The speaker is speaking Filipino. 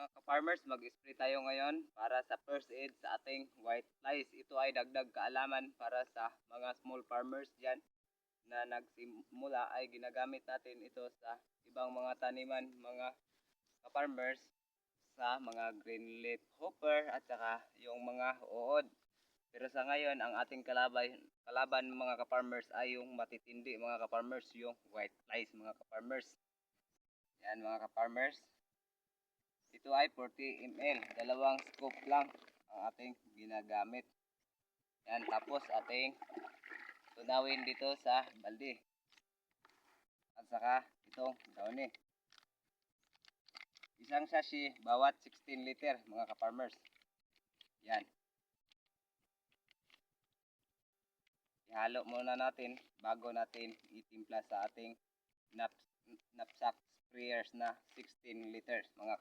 Mga ka-farmers, mag-spray tayo ngayon para sa first aid sa ating white flies. Ito ay dagdag kaalaman para sa mga small farmers dyan na nagsimula ay ginagamit natin ito sa ibang mga taniman, mga ka-farmers, sa mga green leaf hopper at saka yung mga uod. Pero sa ngayon, ang ating kalaban mga ka-farmers ay yung matitindi mga ka-farmers, yung white flies mga ka-farmers. Yan mga ka-farmers. Ito ay 40 ml, dalawang scoop lang ang ating ginagamit. Yan, tapos ating tunawin dito sa balde. At saka itong downy. Isang sachet bawat 16 liter mga ka-farmers. Yan. Ihalo muna natin bago natin itimpla sa ating knapsack sprayers na 16 liters mga